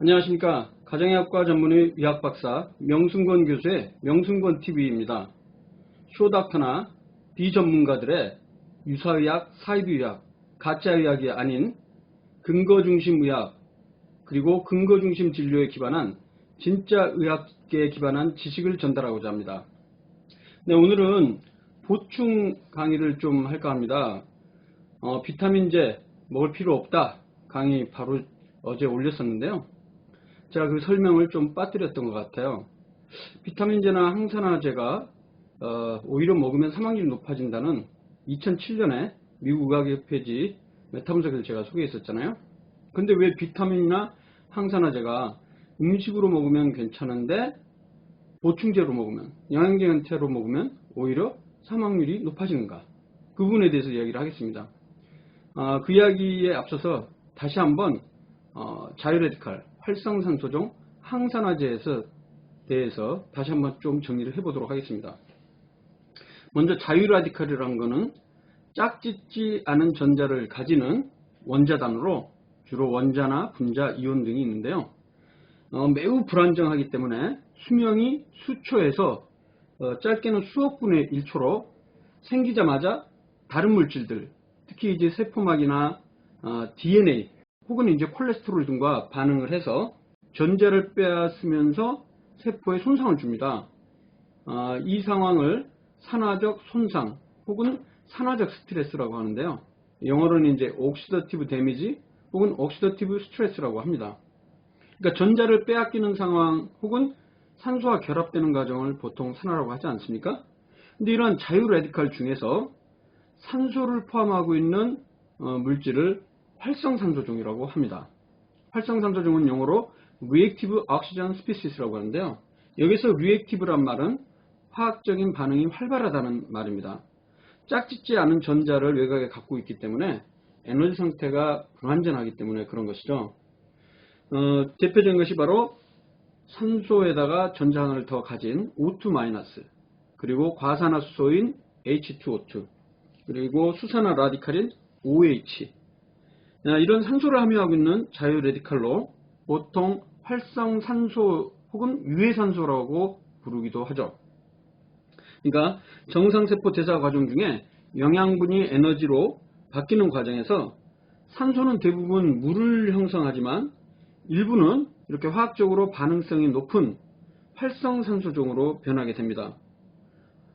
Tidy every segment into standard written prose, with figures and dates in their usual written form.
안녕하십니까. 가정의학과 전문의 의학박사 명순권 교수의 명순권TV입니다. 쇼닥터나 비전문가들의 유사의학, 사이비의학, 가짜의학이 아닌 근거중심 의학 그리고 근거중심 진료에 기반한 진짜 의학계에 기반한 지식을 전달하고자 합니다. 네, 오늘은 보충 강의를 좀 할까 합니다. 비타민제 먹을 필요 없다 강의 바로 어제 올렸었는데요. 제가 그 설명을 좀 빠뜨렸던 것 같아요. 비타민제나 항산화제가 오히려 먹으면 사망률이 높아진다는 2007년에 미국 의학협회지 메타분석을 제가 소개했었잖아요. 근데 왜 비타민이나 항산화제가 음식으로 먹으면 괜찮은데 보충제로 먹으면, 영양제 형태로 먹으면 오히려 사망률이 높아지는가? 그 부분에 대해서 이야기를 하겠습니다. 그 이야기에 앞서서 다시 한번 자유레디칼, 활성산소종, 항산화제에 대해서 다시 한번 좀 정리를 해보도록 하겠습니다. 먼저 자유라디칼이라는 것은 짝짓지 않은 전자를 가지는 원자단으로 주로 원자나 분자, 이온 등이 있는데요. 매우 불안정하기 때문에 수명이 수초에서 짧게는 수억 분의 1초로 생기자마자 다른 물질들, 특히 이제 세포막이나 DNA 혹은 이제 콜레스테롤 등과 반응을 해서 전자를 빼앗으면서 세포에 손상을 줍니다. 이 상황을 산화적 손상 혹은 산화적 스트레스라고 하는데요. 영어로는 이제 옥시더티브 데미지 혹은 옥시더티브 스트레스라고 합니다. 그러니까 전자를 빼앗기는 상황 혹은 산소와 결합되는 과정을 보통 산화라고 하지 않습니까? 근데 이러한 자유라디칼 중에서 산소를 포함하고 있는 물질을 활성산소종이라고 합니다. 활성산소종은 영어로 Reactive Oxygen Species라고 하는데요. 여기서 Reactive란 말은 화학적인 반응이 활발하다는 말입니다. 짝짓지 않은 전자를 외곽에 갖고 있기 때문에 에너지 상태가 불완전하기 때문에 그런 것이죠. 대표적인 것이 바로 산소에다가 전자 하나를 더 가진 O2- 그리고 과산화수소인 H2O2 그리고 수산화 라디칼인 OH 이런 산소를 함유하고 있는 자유레디칼로 보통 활성산소 혹은 유해산소라고 부르기도 하죠. 그러니까 정상세포 대사 과정 중에 영양분이 에너지로 바뀌는 과정에서 산소는 대부분 물을 형성하지만 일부는 이렇게 화학적으로 반응성이 높은 활성산소종으로 변하게 됩니다.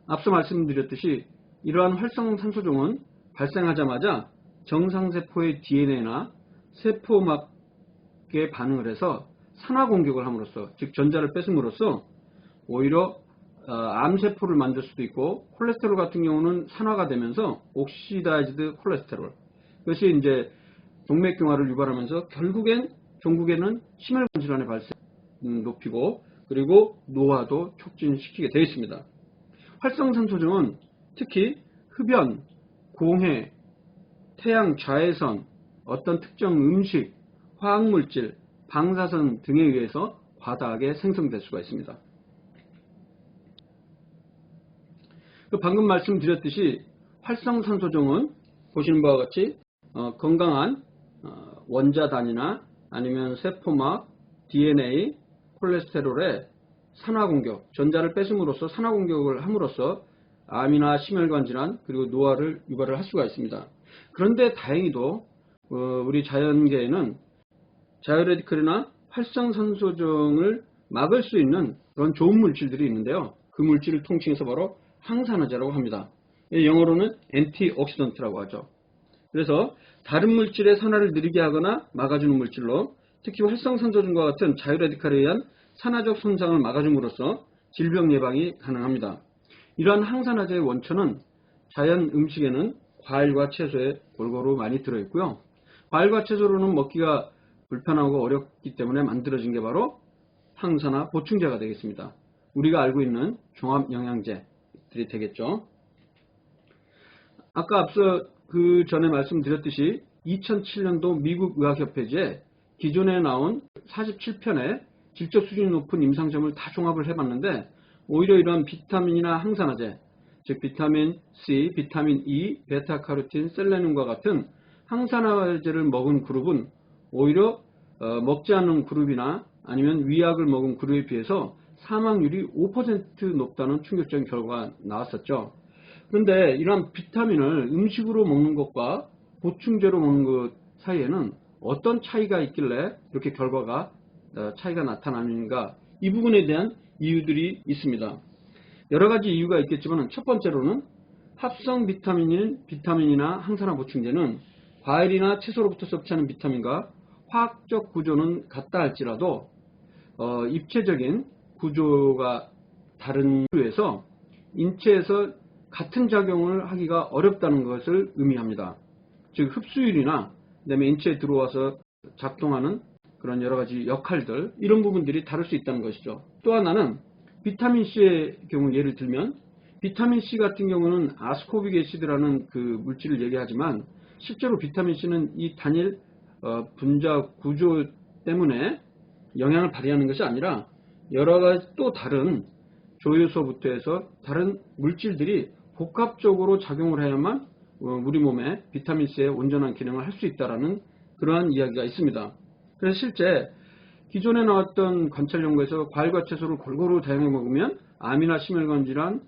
앞서 말씀드렸듯이 이러한 활성산소종은 발생하자마자 정상세포의 DNA나 세포막에 반응을 해서 산화공격을 함으로써, 즉 전자를 뺏음으로써 오히려 암세포를 만들 수도 있고, 콜레스테롤 같은 경우는 산화가 되면서 옥시다이즈드 콜레스테롤, 그것이 이제 동맥경화를 유발하면서 종국에는 심혈관 질환의 발생 높이고, 그리고 노화도 촉진시키게 되어 있습니다. 활성산소종은 특히 흡연, 공해, 태양 자외선, 어떤 특정 음식, 화학물질, 방사선 등에 의해서 과다하게 생성될 수가 있습니다. 방금 말씀드렸듯이 활성산소종은 보시는 바와 같이 건강한 원자단이나 아니면 세포막, DNA, 콜레스테롤의 산화공격, 전자를 뺏음으로써 산화공격을 함으로써 암이나 심혈관 질환 그리고 노화를 유발을 할 수가 있습니다. 그런데 다행히도 우리 자연계에는 자유레디칼이나 활성산소종을 막을 수 있는 그런 좋은 물질들이 있는데요. 그 물질을 통칭해서 바로 항산화제라고 합니다. 영어로는 엔티옥시던트라고 하죠. 그래서 다른 물질의 산화를 느리게 하거나 막아주는 물질로, 특히 활성산소종과 같은 자유레디칼에 의한 산화적 손상을 막아줌으로써 질병 예방이 가능합니다. 이러한 항산화제의 원천은 자연 음식에는 과일과 채소에 골고루 많이 들어있고요. 과일과 채소로는 먹기가 불편하고 어렵기 때문에 만들어진 게 바로 항산화 보충제가 되겠습니다. 우리가 알고 있는 종합영양제들이 되겠죠. 아까 앞서 그 전에 말씀드렸듯이 2007년도 미국 의학협회지에 기존에 나온 47편의 질적 수준이 높은 임상점을 다 종합을 해봤는데, 오히려 이런 비타민이나 항산화제, 즉 비타민 C, 비타민 E, 베타카로틴, 셀레늄과 같은 항산화제를 먹은 그룹은 오히려 먹지 않는 그룹이나 아니면 위약을 먹은 그룹에 비해서 사망률이 5% 높다는 충격적인 결과가 나왔었죠. 그런데 이러한 비타민을 음식으로 먹는 것과 보충제로 먹는 것 사이에는 어떤 차이가 있길래 이렇게 결과가 차이가 나타나는가, 이 부분에 대한 이유들이 있습니다. 여러 가지 이유가 있겠지만 첫 번째로는 합성 비타민이나 항산화 보충제는 과일이나 채소로부터 섭취하는 비타민과 화학적 구조는 같다 할지라도 입체적인 구조가 다른 이유에서 인체에서 같은 작용을 하기가 어렵다는 것을 의미합니다. 즉 흡수율이나 그다음에 인체에 들어와서 작동하는 그런 여러 가지 역할들, 이런 부분들이 다를 수 있다는 것이죠. 또 하나는 비타민C의 경우 예를 들면 비타민C 같은 경우는 아스코빅 애시드라는 그 물질을 얘기하지만 실제로 비타민C는 이 단일 분자 구조 때문에 영향을 발휘하는 것이 아니라 여러 가지 또 다른 조효소부터 해서 다른 물질들이 복합적으로 작용을 해야만 우리 몸에 비타민C의 온전한 기능을 할 수 있다는 그러한 이야기가 있습니다. 그래서 실제 기존에 나왔던 관찰 연구에서 과일과 채소를 골고루 다양하게 먹으면 암이나 심혈관 질환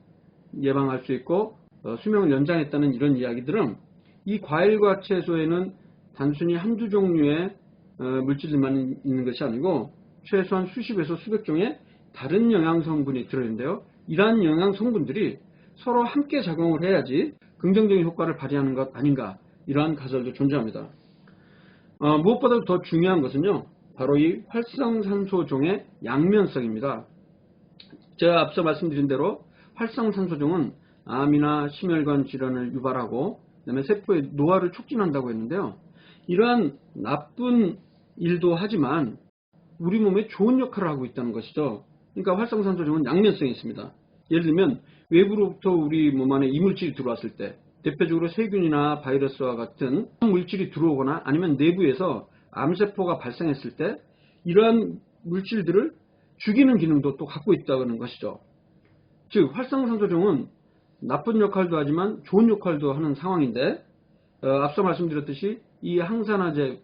예방할 수 있고 수명을 연장했다는 이런 이야기들은 이 과일과 채소에는 단순히 한두 종류의 물질들만 있는 것이 아니고 최소한 수십에서 수백 종의 다른 영양 성분이 들어있는데요. 이러한 영양 성분들이 서로 함께 작용을 해야지 긍정적인 효과를 발휘하는 것 아닌가, 이러한 가설도 존재합니다. 무엇보다도 더 중요한 것은요, 바로 이 활성산소종의 양면성입니다. 제가 앞서 말씀드린 대로 활성산소종은 암이나 심혈관 질환을 유발하고 그다음에 세포의 노화를 촉진한다고 했는데요. 이러한 나쁜 일도 하지만 우리 몸에 좋은 역할을 하고 있다는 것이죠. 그러니까 활성산소종은 양면성이 있습니다. 예를 들면 외부로부터 우리 몸 안에 이물질이 들어왔을 때, 대표적으로 세균이나 바이러스와 같은 물질이 들어오거나 아니면 내부에서 암세포가 발생했을 때 이러한 물질들을 죽이는 기능도 또 갖고 있다는 것이죠. 즉 활성산소종은 나쁜 역할도 하지만 좋은 역할도 하는 상황인데 앞서 말씀드렸듯이 이 항산화제,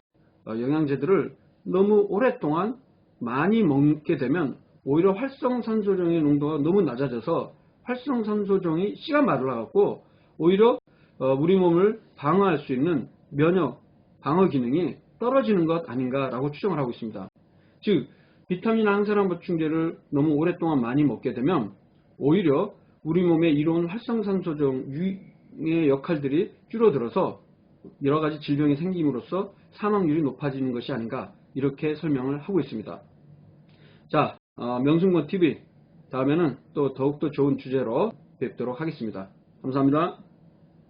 영양제들을 너무 오랫동안 많이 먹게 되면 오히려 활성산소종의 농도가 너무 낮아져서 활성산소종이 씨가 말라갖고 오히려 우리 몸을 방어할 수 있는 면역, 방어 기능이 떨어지는 것 아닌가라고 추정을 하고 있습니다. 즉 비타민 항산화 보충제를 너무 오랫동안 많이 먹게 되면 오히려 우리 몸에 이로운 활성산소종의 역할들이 줄어들어서 여러 가지 질병이 생김으로써 사망률이 높아지는 것이 아닌가, 이렇게 설명을 하고 있습니다. 자, 명승권TV 다음에는 또 더욱더 좋은 주제로 뵙도록 하겠습니다. 감사합니다.